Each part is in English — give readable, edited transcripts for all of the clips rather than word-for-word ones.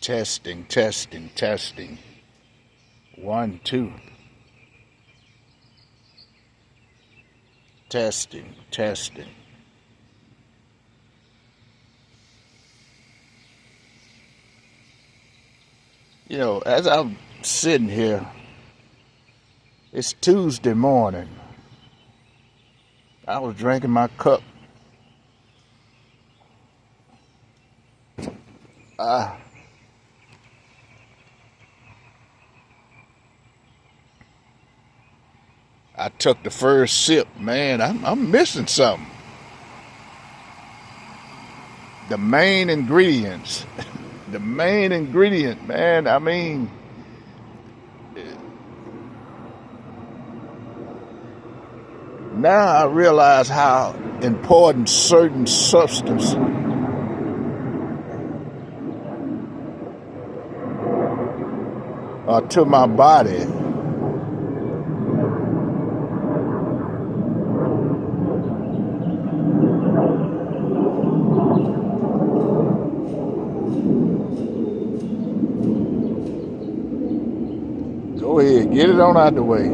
Testing, testing, testing. 1, 2. Testing, testing. As I'm sitting here, it's Tuesday morning. I was drinking my cup. I I took the first sip, man. I'm missing something. The main ingredients, the main ingredient, man. I mean, now I realize how important certain substances are to my body. Go ahead, get it on out the way.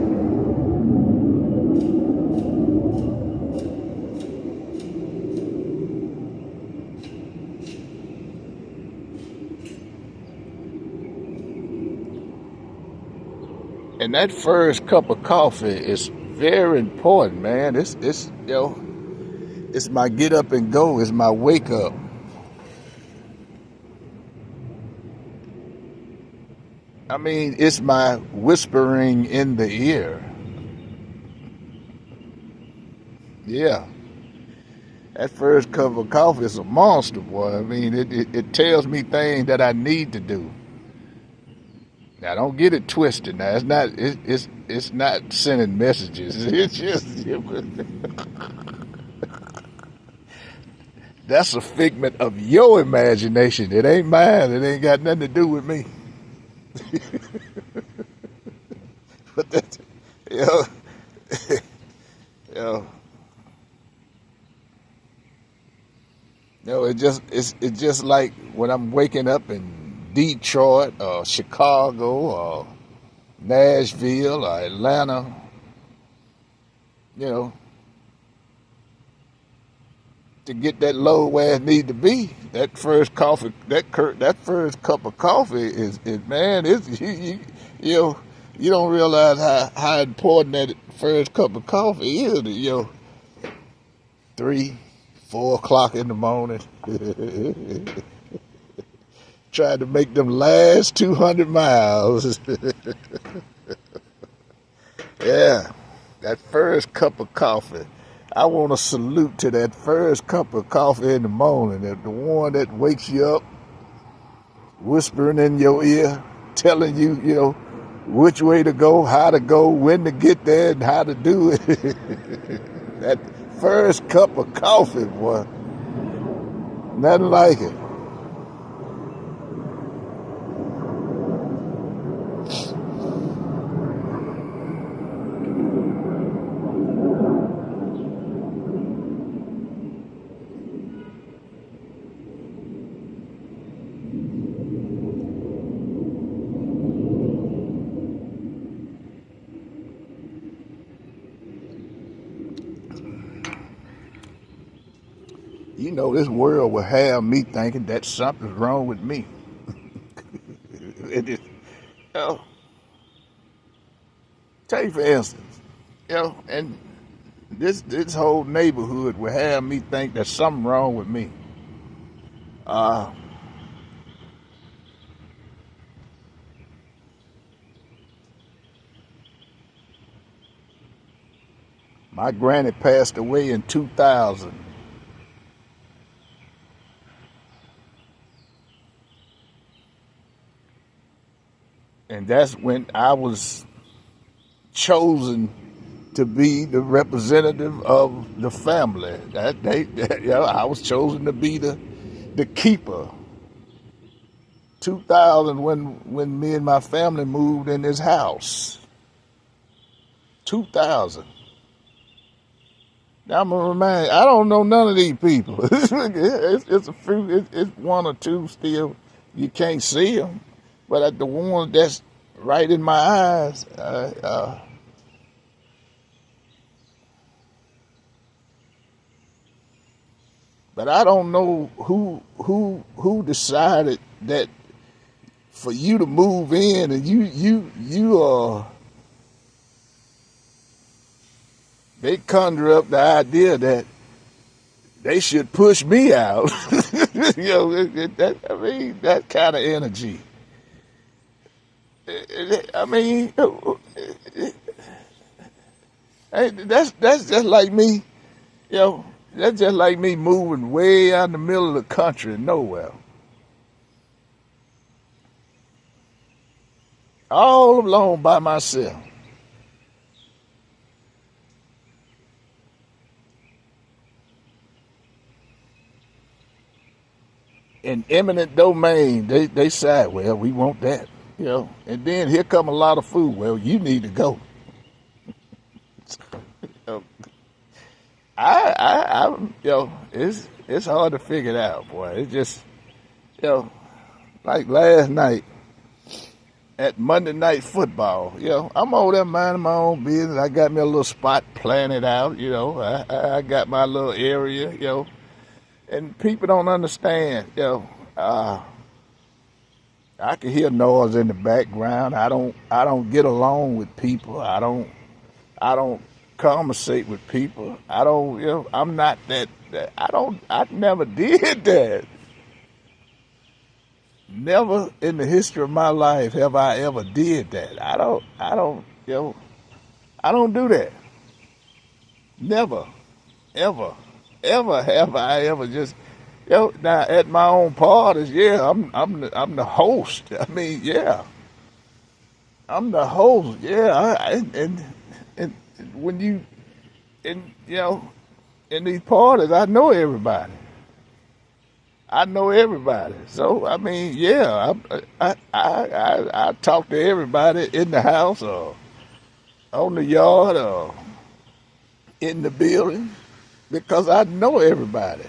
And that first cup of coffee is very important, man. It's my get up and go. It's my wake up. I mean, it's my whispering in the ear. Yeah, that first cup of coffee is a monster, boy. I mean, it tells me things that I need to do. Now, don't get it twisted. Now, it's not sending messages. It's just that's a figment of your imagination. It ain't mine. It ain't got nothing to do with me. But that, you know, you know, it's just like when I'm waking up in Detroit or Chicago or Nashville or Atlanta, you know, to get that low where it need to be. That first coffee, that first cup of coffee is man, you know, you don't realize how important that first cup of coffee is. 3, 4 o'clock in the morning. Trying to make them last 200 miles. Yeah, that first cup of coffee. I want to salute to that first cup of coffee in the morning, the one that wakes you up, whispering in your ear, telling you, which way to go, how to go, when to get there, and how to do it. That first cup of coffee, boy, nothing like it. This world will have me thinking that something's wrong with me. It is, you know, take for instance, and this whole neighborhood will have me think that something wrong with me. Uh, my granny passed away in 2000. And that's when I was chosen to be the representative of the family. I was chosen to be the keeper. 2000, when me and my family moved in this house. 2000. Now I'm gonna remind you, I don't know none of these people. It's a few. It's one or two still, You can't see them, but at the one that's right in my eyes, but I don't know who decided that for you to move in and they conjure up the idea that they should push me out. I mean, that kind of energy. I mean, that's just like me. You know, that's just like me moving way out in the middle of the country, nowhere, all alone by myself, in eminent domain. They say, well, we want that, and then here come a lot of food. Well, you need to go. It's hard to figure it out, boy. It's just, like last night at Monday Night Football. I'm over there minding my own business. I got me a little spot planted out. I got my little area. And people don't understand. I can hear noise in the background. I don't get along with people. I don't conversate with people. I don't, I'm not that I never did that. Never in the history of my life have I ever did that. I don't do that. Never, ever, ever have I ever just, now at my own parties, I'm the host. I mean, I'm the host. And when in these parties, I know everybody. So I mean, I talk to everybody in the house or on the yard or in the building because I know everybody,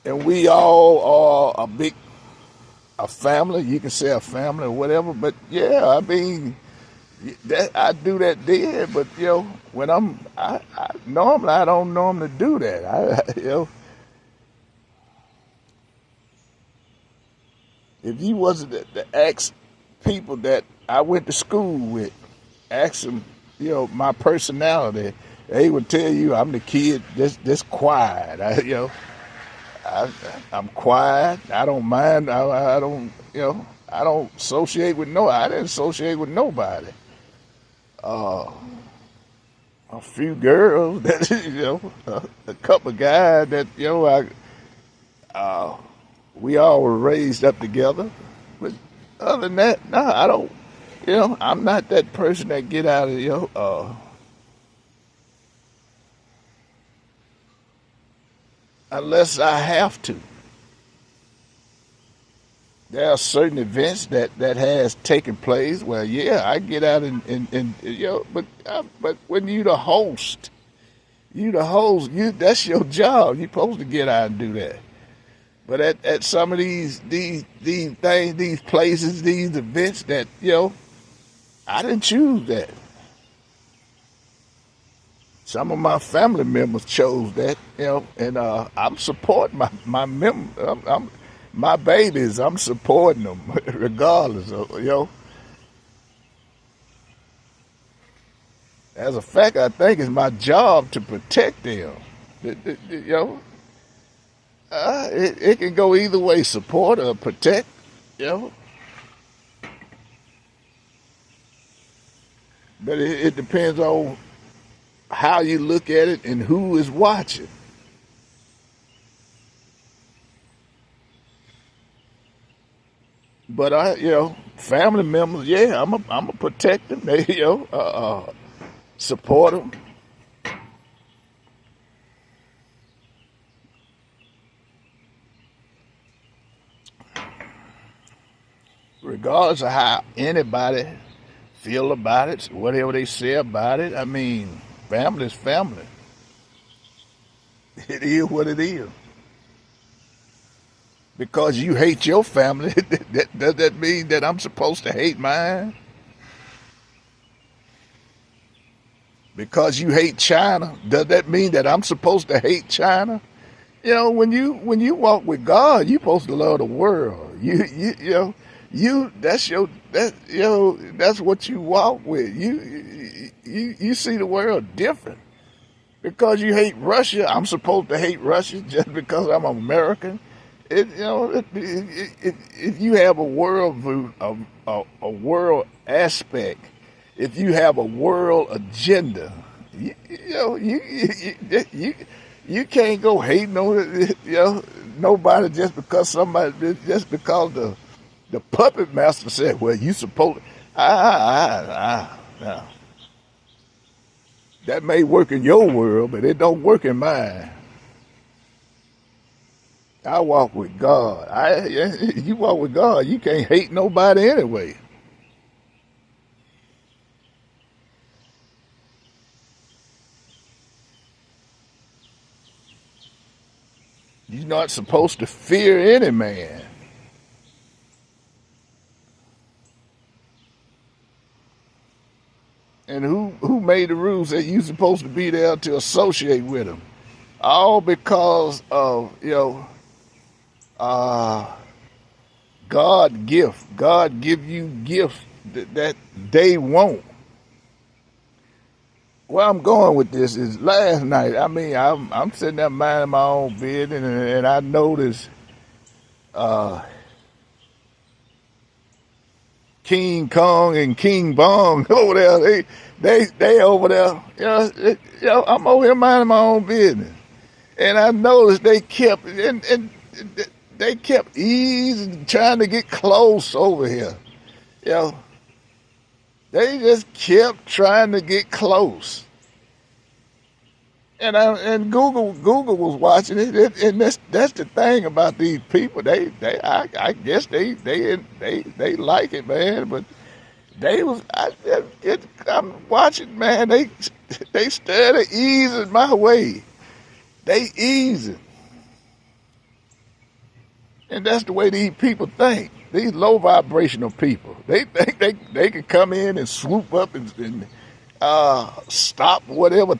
and we all are a family. You can say a family or whatever, but I mean. I do that then, but when I normally I don't normally do that. If you wasn't to ask people that I went to school with, ask them, my personality, they would tell you I'm the kid that's quiet. I'm quiet. I don't mind. I don't, I don't associate with I didn't associate with nobody. A few girls that a couple of guys that we all were raised up together. But other than that, no, I don't. I'm not that person that get out of unless I have to. There are certain events that has taken place where I get out and but when you the host, that's your job. You're supposed to get out and do that. But at some of these things, these places, these events that I didn't choose that. Some of my family members chose that, and I'm supporting my member. My babies, I'm supporting them regardless of, As a fact, I think it's my job to protect them. It can go either way, support or protect, But it depends on how you look at it and who is watching. But family members, I'm a protect them. They, support them. Regardless of how anybody feel about it, whatever they say about it, I mean, family is family. It is what it is. Because you hate your family, does that mean that I'm supposed to hate mine? Because you hate China, does that mean that I'm supposed to hate China? When you walk with God, you're supposed to love the world. That's what you walk with. You see the world different. Because you hate Russia, I'm supposed to hate Russia just because I'm American. If you have a world view, a world aspect, if you have a world agenda, you you know you you can't go hating on nobody just because the puppet master said, well, you supposed no. That may work in your world, but it don't work in mine. I walk with God. You walk with God, you can't hate nobody anyway. You're not supposed to fear any man. And who made the rules that you're supposed to be there to associate with them? All because of uh, God gift. God give you gifts that they won't. Where I'm going with this is last night. I mean, I'm sitting there minding my own business, and I noticed uh, King Kong and King Bong over there. They over there. I'm over here minding my own business, and I noticed and they kept easing, trying to get close over here. You know, they just kept trying to get close. And Google was watching it, and that's the thing about these people. I guess they like it, man. But I'm watching, man. They started easing my way. They easing, and that's the way these people think. These low vibrational people. They think they can come in and swoop up and stop whatever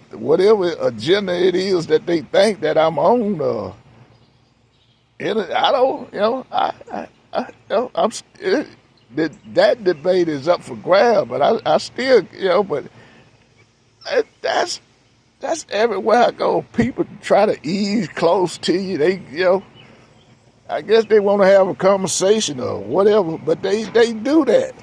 agenda it is that they think that I'm on. And I don't, I'm that debate is up for grab, but I still, but that's everywhere I go. People try to ease close to you. I guess they want to have a conversation or whatever, but they do that.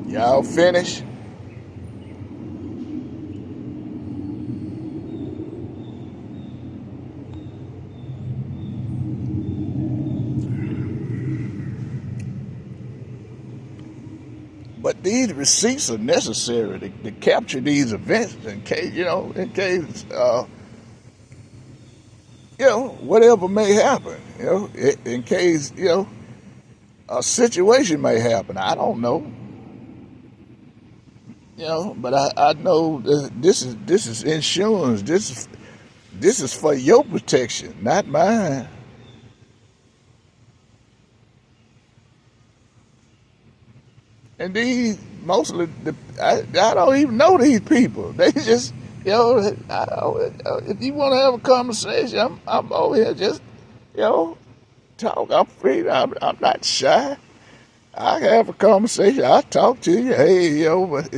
Y'all finish? But these receipts are necessary to capture these events in case whatever may happen. In case a situation may happen. I don't know. But I know this is insurance. This is for your protection, not mine. And these mostly I don't even know these people. They just if you want to have a conversation, I'm over here just talk. I'm free. I'm not shy. I can have a conversation. I talk to you. Hey, but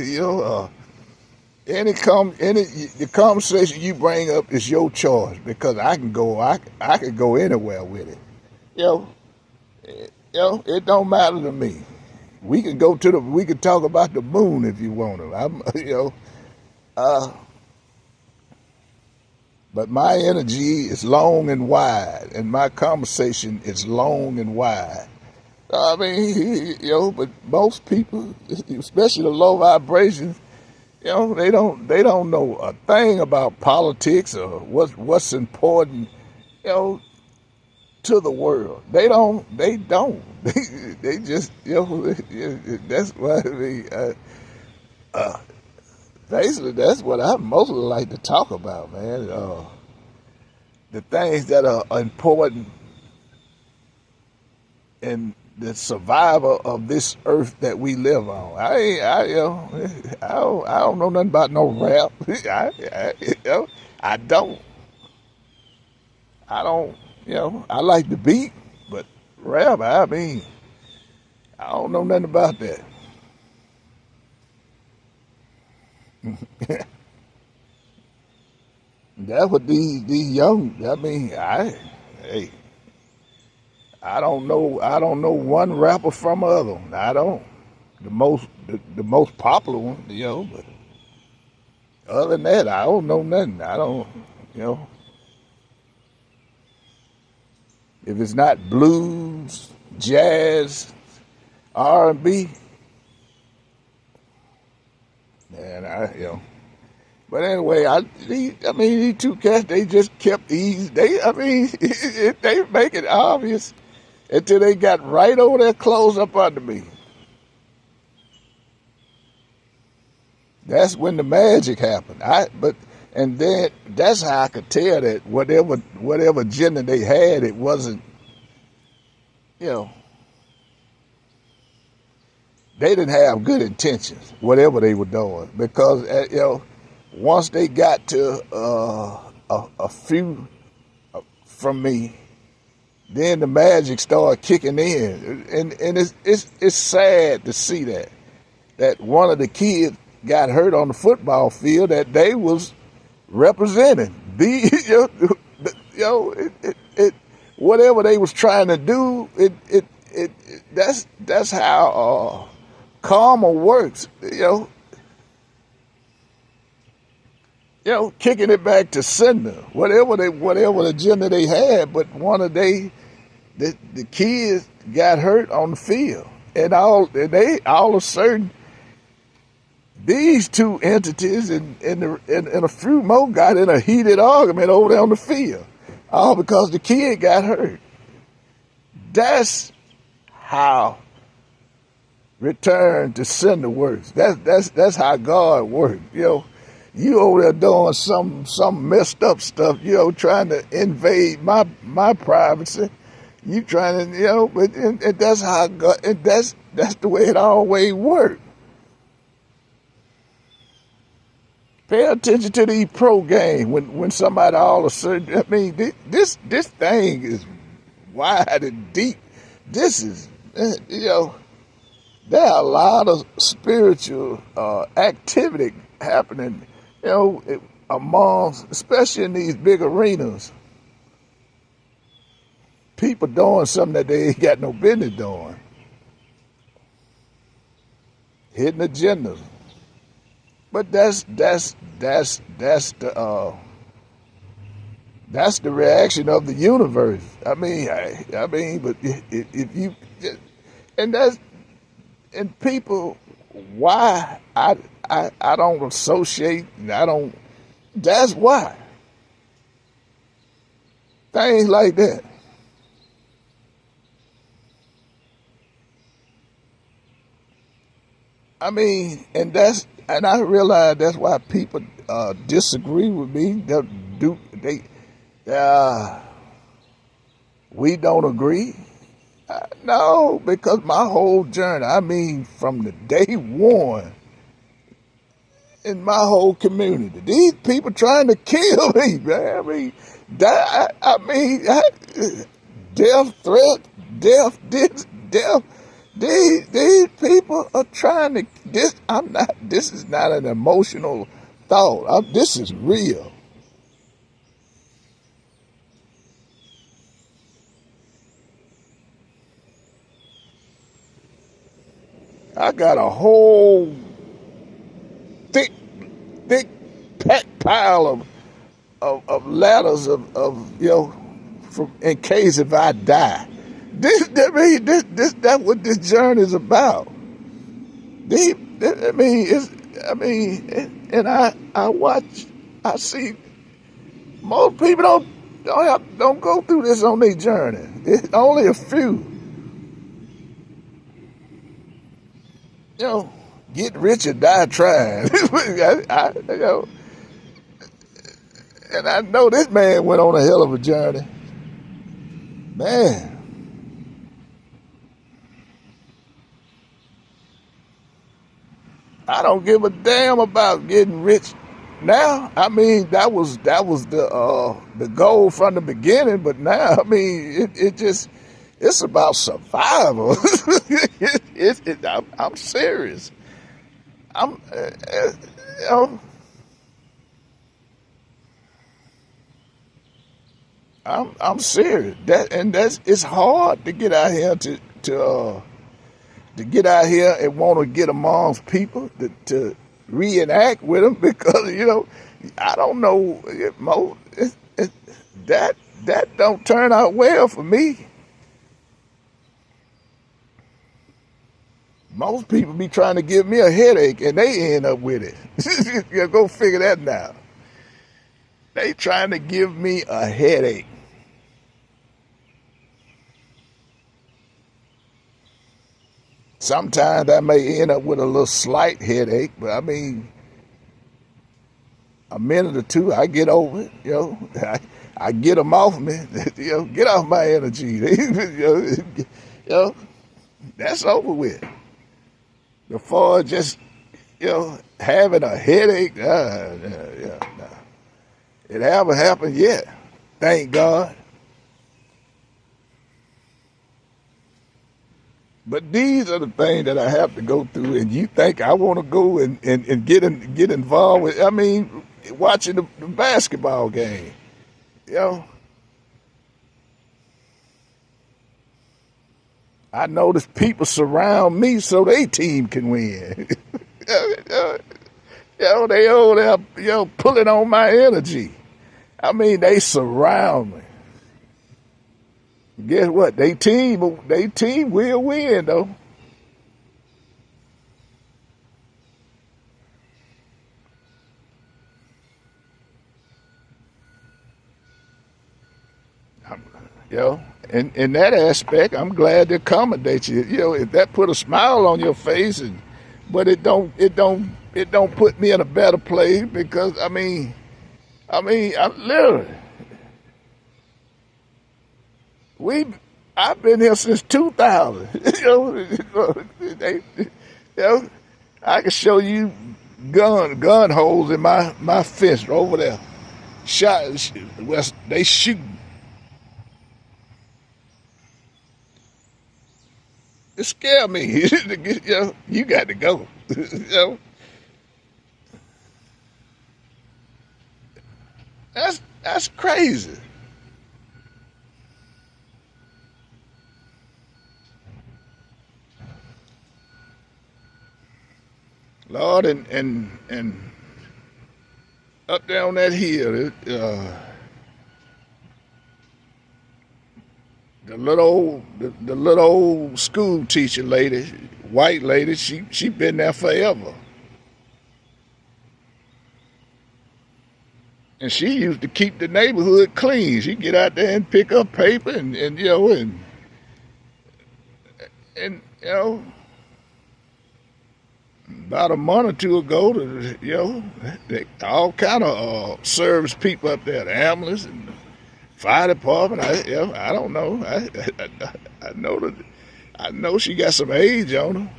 any the conversation you bring up is your choice because I can go anywhere with it. You it don't matter to me. We can talk about the moon if you want to. I'm uh But my energy is long and wide, and my conversation is long and wide. I mean, but most people, especially the low vibrations, they don't know a thing about politics or what's important, you know, to the world. They don't. They just, that's why basically that's what I mostly like to talk about, man. The things that are important in the survival of this earth that we live on. I don't know nothing about no rap. I don't. I don't. I like the beat, but rap. I mean, I don't know nothing about that. That's what these young. I mean, hey, I don't know one rapper from other. I don't. The most popular one, but other than that, I don't know nothing. I don't, you know, if it's not blues, jazz, R&B, and But anyway, I mean, these two cats, they just kept these. I mean, they make it obvious until they got right over there close up under me. That's when the magic happened. And then that's how I could tell that whatever agenda they had, it wasn't, you know, they didn't have good intentions, whatever they were doing, because once they got to a few from me, then the magic started kicking in, and it's sad to see that one of the kids got hurt on the football field that they was representing. Whatever they was trying to do, that's how karma works. Kicking it back to sender, whatever the agenda they had, but one of the kids got hurt on the field, and they all of a sudden these two entities and a few more got in a heated argument over there on the field, all because the kid got hurt. That's how return to sender works. That's how God works. You over there doing some messed up stuff, trying to invade my privacy. You trying to, but and that's how God, and that's the way it always works. Pay attention to these pro game when somebody all of a sudden. I mean, this thing is wide and deep. This is, there are a lot of spiritual activity happening, amongst, especially in these big arenas. People doing something that they ain't got no business doing. Hidden agendas. But that's the reaction of the universe. I mean, but if you, and people, why I don't associate, I don't. That's why things like that. I mean, and I realize that's why people disagree with me. Uh, we don't agree. No, because my whole journey, I mean, from the day one in my whole community, these people trying to kill me, man. Death threat, death this, death. These people are trying to. This is not an emotional thought. This is real. I got a whole thick pile of ladders of from in case if I die. That's what this journey is about. And I watch, I see most people don't go through this on their journey. It's only a few. Get rich or die trying. And I know this man went on a hell of a journey. Man. I don't give a damn about getting rich now. I mean, that was the goal from the beginning, but now, I mean, it's about survival. I'm serious. I'm you know, I'm serious. It's hard to get out here to get out here and want to get amongst people to reenact with them because I don't know that don't turn out well for me. Most people be trying to give me a headache and they end up with it. Go figure that out. They trying to give me a headache. Sometimes I may end up with a little slight headache, but I mean, a minute or two, I get over it. I get them off me. Get off my energy. That's over with. Before just having a headache, no. It haven't happened yet. Thank God. But these are the things that I have to go through, and you think I want to go and get involved with? I mean, watching the basketball game, I notice people surround me so they team can win. They over there, pulling on my energy. I mean, they surround me. Guess what? They team will win, though. In that aspect, I'm glad to accommodate you. If that put a smile on your face, but it don't put me in a better place because I literally. I've been here since 2000. I can show you gun holes in my fence over there. They shooting. It scared me. You got to go. That's crazy. Lord, and up there on that hill, the little old school teacher lady, white lady, she been there forever, and she used to keep the neighborhood clean. She get out there and pick up paper and about a month or two ago, all kind of service people up there, the ambulance and the fire department. I don't know. I know she got some age on her.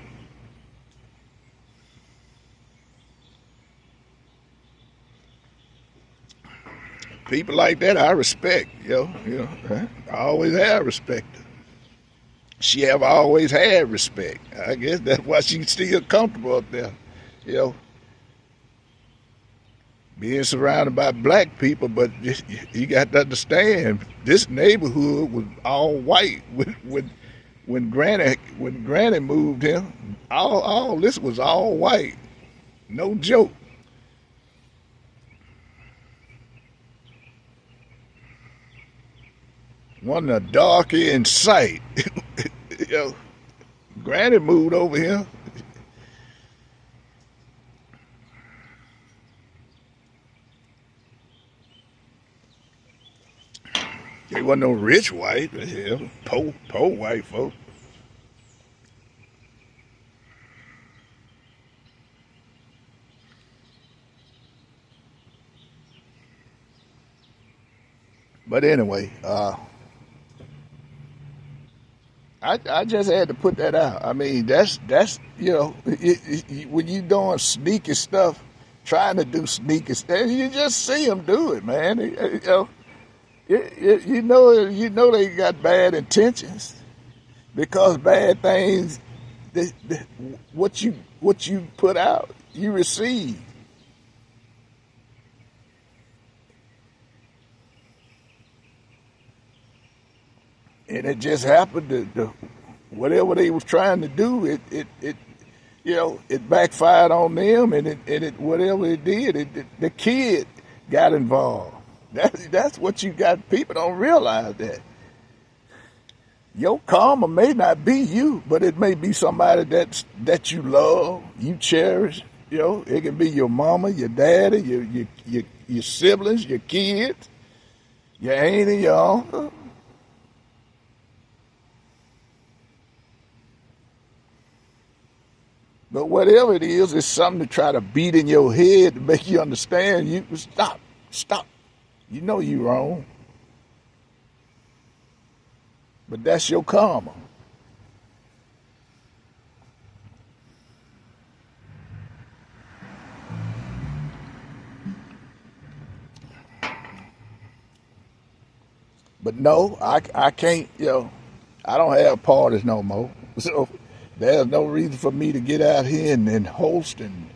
People like that, I respect. I always have respect. She have always had respect. I guess that's why she's still comfortable up there, being surrounded by black people. But you got to understand, this neighborhood was all white when Granny moved here. All this was all white. No joke. One of the darker in sight. You know, Granny moved over here. They wasn't no rich white. Hell, poor white folk. But anyway, I just had to put that out. I mean, that's when you doing sneaky stuff, trying to do sneaky stuff, you just see them do it, man. You know they got bad intentions because bad things, what you put out, you receive. And it just happened to whatever they was trying to do, it backfired on them, and it whatever it did, the kid got involved. That's what you got. People don't realize that your karma may not be you, but it may be somebody that you love, you cherish. It can be your mama, your daddy, your siblings, your kids, your auntie, your uncle. But whatever it is, it's something to try to beat in your head to make you understand. You stop. You know you wrong. But that's your karma. But no, I can't, I don't have parties no more. So there's no reason for me to get out here and host and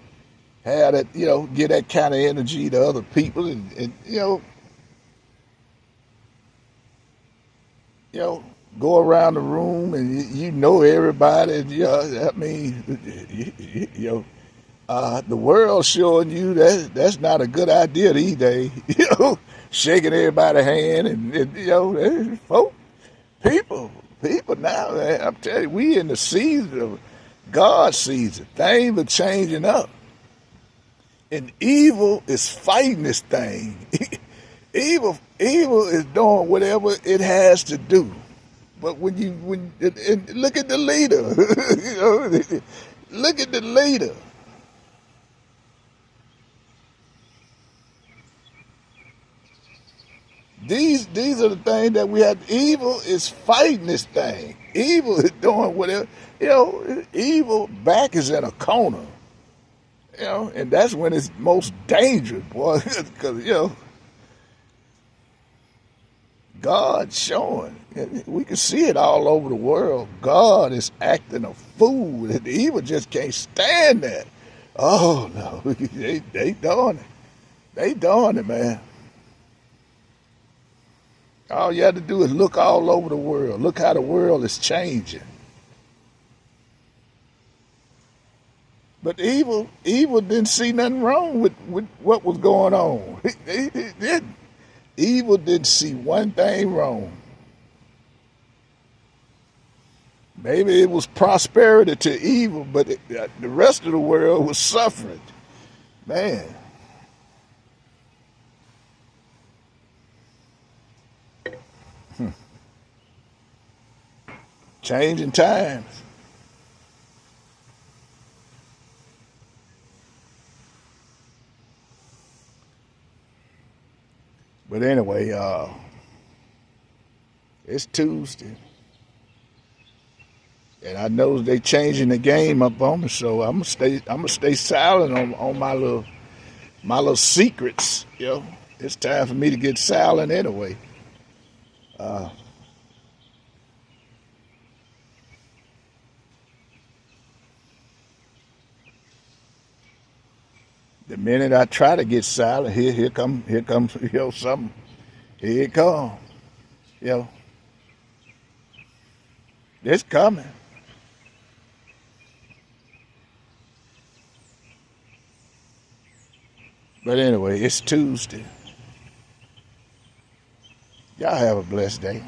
have that, get that kind of energy to other people and you know, go around the room and you know everybody. I mean, the world showing you that's not a good idea these days. Shaking everybody's hand and folk, people now. Man, I'm telling you, we in the season of God season. Things are changing up, and evil is fighting this thing. Evil is doing whatever it has to do. But and look at the leader, look at the leader. These are the things that we have. Evil is fighting this thing. Evil is doing whatever. Evil back is in a corner. And that's when it's most dangerous, boy, because God showing. We can see it all over the world. God is acting a fool. And the evil just can't stand that. Oh, no. They doing it. They doing it, man. All you have to do is look all over the world. Look how the world is changing. But evil didn't see nothing wrong with what was going on. He didn't. Evil didn't see one thing wrong. Maybe it was prosperity to evil, but the rest of the world was suffering. Man. Changing times. But anyway, it's Tuesday. And I know they changing the game up on me, so I'm gonna stay silent on my little secrets. It's time for me to get silent anyway. Uh, the minute I try to get silent, here comes something. Here it comes. You know, it's coming. But anyway, it's Tuesday. Y'all have a blessed day.